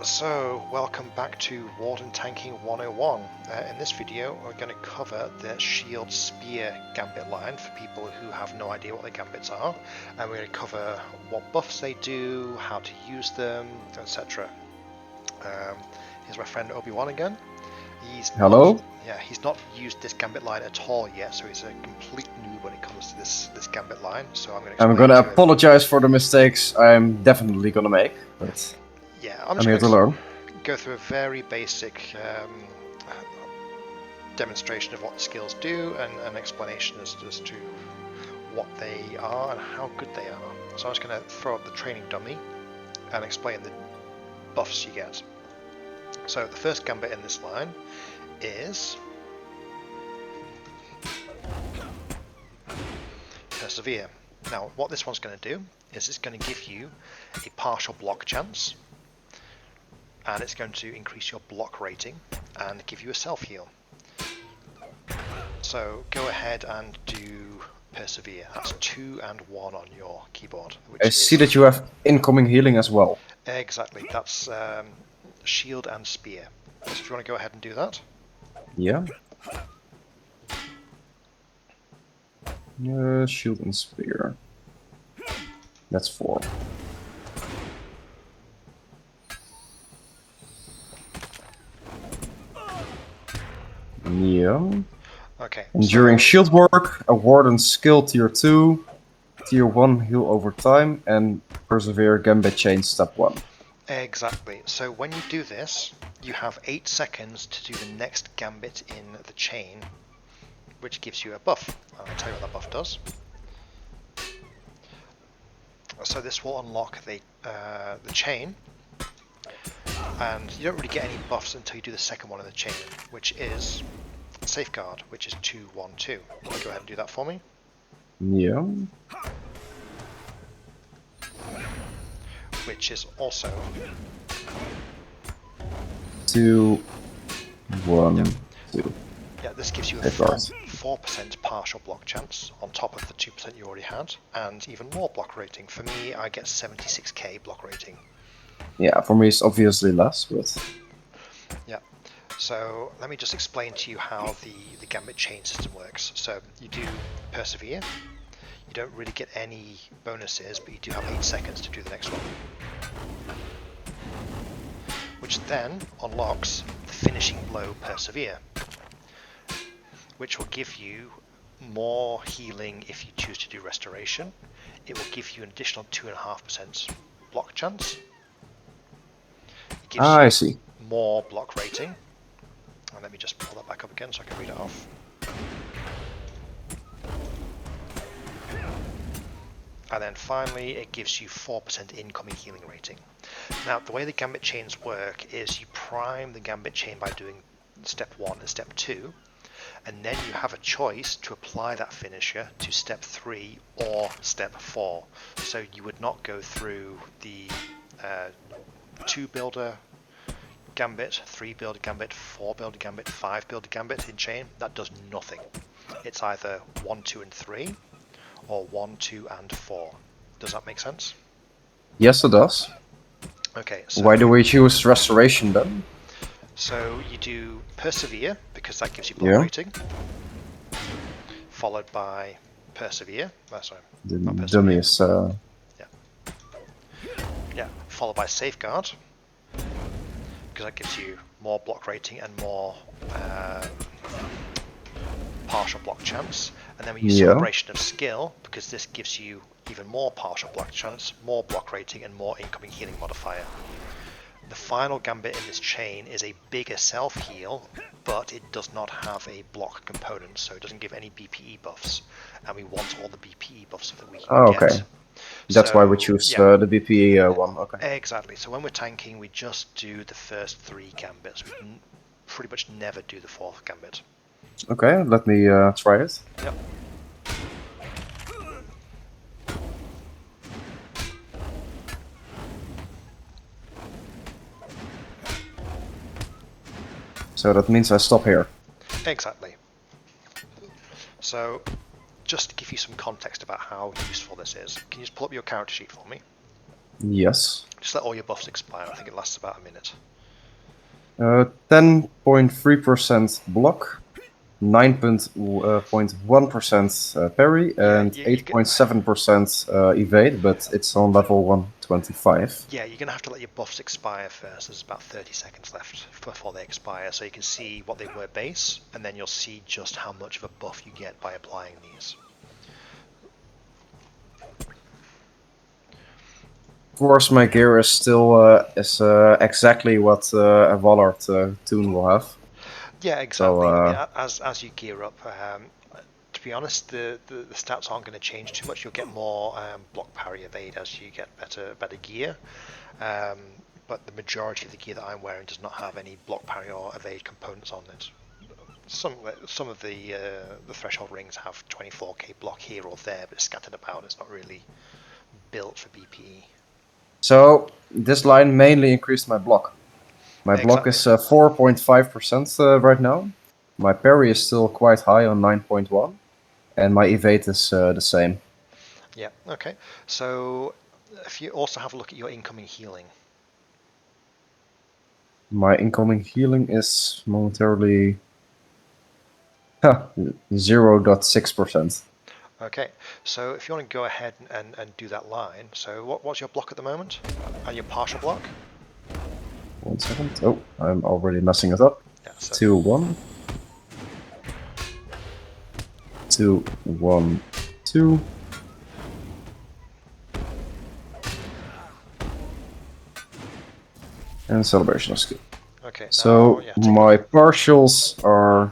So, welcome back to Warden Tanking 101. In this video, we're going to cover the Shield Spear Gambit line for people who have no idea what the gambits are, and we're going to cover what buffs they do, how to use them, etc. Here's my friend Obi-Wan again. Hello? He's not used this gambit line at all yet, so he's a complete noob when it comes to this gambit line. So I'm gonna apologize for the mistakes I'm definitely gonna make, but yeah, I'm here to learn. Go through a very basic demonstration of what the skills do and an explanation as to what they are and how good they are. So I'm just going to throw up the training dummy and explain the buffs you get. So the first gambit in this line is Persevere. Now what this one's going to do is it's going to give you a partial block chance, and it's going to increase your block rating and give you a self heal. So go ahead and do Persevere. That's 2 and 1 on your keyboard. I see that you have incoming healing as well. Exactly, that's Shield and Spear. So if you want to go ahead and do that. Yeah. Shield and Spear. That's 4. Yeah. Okay. And during shield work, a Warden skill tier 2, tier 1 heal over time, and Persevere Gambit Chain step 1. Exactly. So when you do this, you have 8 seconds to do the next gambit in the chain, which gives you a buff. I'll tell you what that buff does. So this will unlock the chain, and you don't really get any buffs until you do the second one in the chain, which is Safeguard, which is 2, 1, 2. Can you go ahead and do that for me? Yeah. Which is also 2, 1, 2. Yeah, this gives you a 4% partial block chance on top of the 2% you already had, and even more block rating. For me, I get 76k block rating. Yeah, for me it's obviously less, but... Yeah, so let me just explain to you how the Gambit chain system works. So you do Persevere, you don't really get any bonuses, but you do have 8 seconds to do the next one. Which then unlocks the finishing blow Persevere, which will give you more healing if you choose to do restoration. It will give you an additional 2.5% block chance. It gives you I see. more block rating. And let me just pull that back up again so I can read it off. And then finally it gives you 4% incoming healing rating. Now the way the Gambit chains work is you prime the Gambit chain by doing step 1 and step 2, and then you have a choice to apply that finisher to step 3 or step 4. So you would not go through the 2 builder gambit, 3 builder gambit, 4 builder gambit, 5 builder gambit in chain. That does nothing. It's either 1, 2 and 3 or 1, 2 and 4. Does that make sense? Yes, it does. Okay, so why do we choose restoration then? So you do Persevere, because that gives you block rating, followed by Persevere. Sorry, the not Persevere. Dummy is... Yeah, followed by Safeguard, because that gives you more block rating and more partial block chance. And then we use Celebration of Skill, because this gives you even more partial block chance, more block rating, and more incoming healing modifier. The final gambit in this chain is a bigger self-heal, but it does not have a block component, so it doesn't give any BPE buffs, and we want all the BPE buffs that we can get. That's why we choose the BPE one, okay. Exactly, so when we're tanking, we just do the first 3 gambits. We pretty much never do the 4th gambit. Okay, let me try it. Yep. So that means I stop here. Exactly. So, just to give you some context about how useful this is, can you just pull up your character sheet for me? Yes. Just let all your buffs expire. I think it lasts about a minute. 10.3% block, 9.1% parry, Yeah, and 8.7% evade, but it's on level 125. yeah, you're gonna have to let your buffs expire first. There's about 30 seconds left before they expire, so you can see what they were base, and then you'll see just how much of a buff you get by applying these. Of course, my gear is still exactly what a Wallard toon will have. Yeah, So exactly. I mean, as you gear up, to be honest, the stats aren't going to change too much. You'll get more block parry evade as you get better gear. Um, but the majority of the gear that I'm wearing does not have any block parry or evade components on it. Some of the threshold rings have 24k block here or there, but it's scattered about. It's not really built for BPE. So this line mainly increased my block. My block Exactly. is 4.5% right now. My parry is still quite high on 9.1, and my evade is the same. Yeah. Okay. So if you also have a look at your incoming healing. My incoming healing is momentarily 0.6%. Okay, so if you want to go ahead and do that line, so what's your block at the moment? And your partial block? 1 second. Oh, I'm already messing it up. Yeah, so 2, 1. 2, 1, 2. And celebration of skill. okay, now So yeah, take a look my at partials are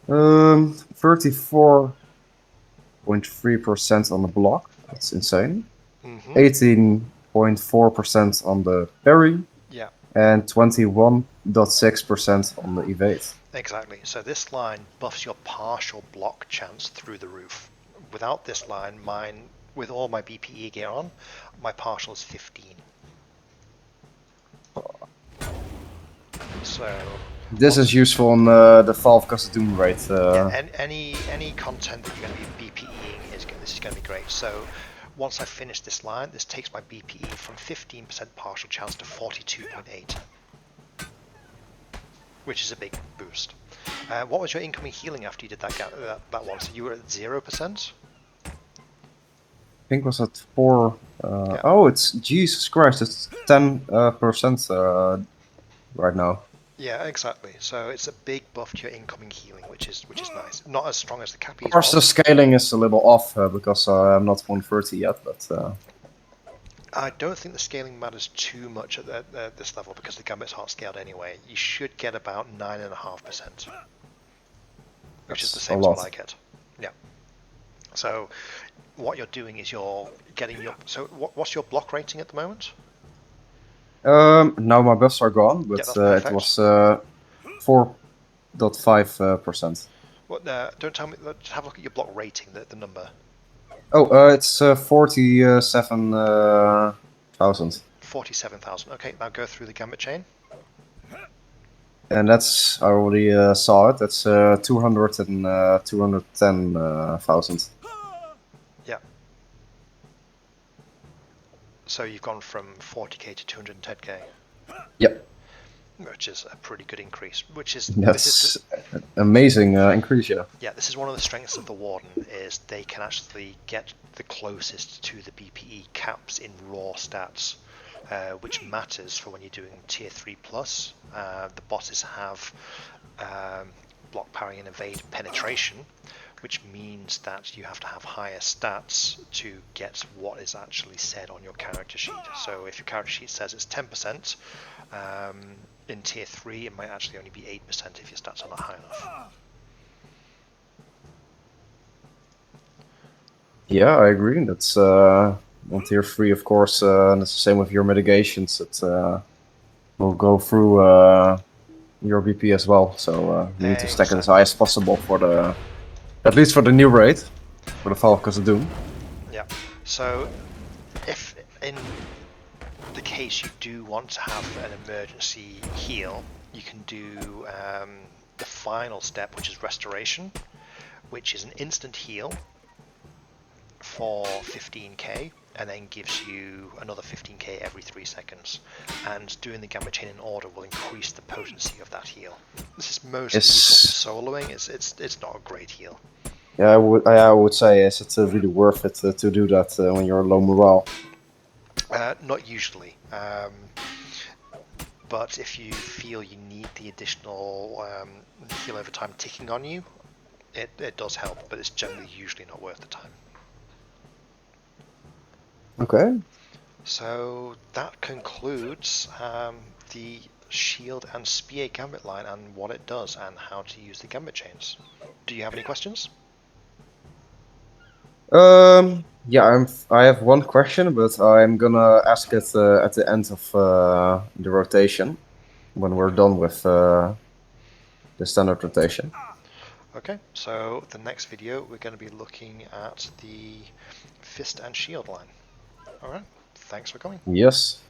34.3% on the block. That's insane. 18.4% on the parry, yeah, and 21.6% on the evade. exactly. So this line buffs your partial block chance through the roof. Without this line, mine with all my BPE gear on, my partial is 15. So This is once useful on the Fall of Doom raid. yeah, and any content that you're going to be BPEing this is going to be great. So once I finish this line, this takes my BPE from 15% partial chance to 42.8, which is a big boost. What was your incoming healing after you did that one? So you were at 0%. I think was at 4. Yeah. Oh, it's Jesus Christ! It's 10% right now. Yeah, exactly. So it's a big buff to your incoming healing, which is nice. Not as strong as the Of Cappies course, the was. scaling is a little off because I'm not 130 yet, but I don't think the scaling matters too much at this level because the gambits aren't scaled anyway. You should get about 9.5%, which is the that's a same as what lot. I get. Yeah. So what you're doing is you're getting your. So what's your block rating at the moment? Now my buffs are gone, Yeah, but that's it perfect. was 4.5%. What? Don't tell me. Just have a look at your block rating. The number. Oh, it's 47,000. 47,000. Okay, now go through the gambit chain. And that's, I already saw it, that's 200 and 210,000. Yeah. So you've gone from 40k to 210k, Yep, which is a pretty good increase. Which is this is the, that's an amazing increase, yeah. yeah, this is one of the strengths of the Warden is they can actually get the closest to the BPE caps in raw stats, which matters for when you're doing tier 3 plus. The bosses have block parry and evade penetration, which means that you have to have higher stats to get what is actually said on your character sheet. So if your character sheet says it's 10%, in tier 3 it might actually only be 8% if your stats are not high enough. Yeah, I agree. That's on tier 3, of course, and it's the same with your mitigations. It will go through your BP as well. So you need to stack it as high Exactly. as possible for the, at least for the new raid, for the Fall of Doom. Yeah. So if in the case you do want to have an emergency heal, you can do the final step, which is restoration, which is an instant heal for 15k, and then gives you another 15k every 3 seconds. And doing the gambit chain in order will increase the potency of that heal. This is mostly useful for soloing. It's not a great heal. Yeah, I would say, is it really worth it to do that when you're low morale? Not usually. But if you feel you need the additional heal over time ticking on you, it does help, but it's generally usually not worth the time. Okay. So that concludes the shield and spear gambit line and what it does and how to use the gambit chains. Do you have any questions? Yeah, I have one question, but I'm gonna ask it at the end of the rotation when we're done with the standard rotation. Okay, so the next video we're going to be looking at the fist and shield line. Alright, thanks for coming. Yes.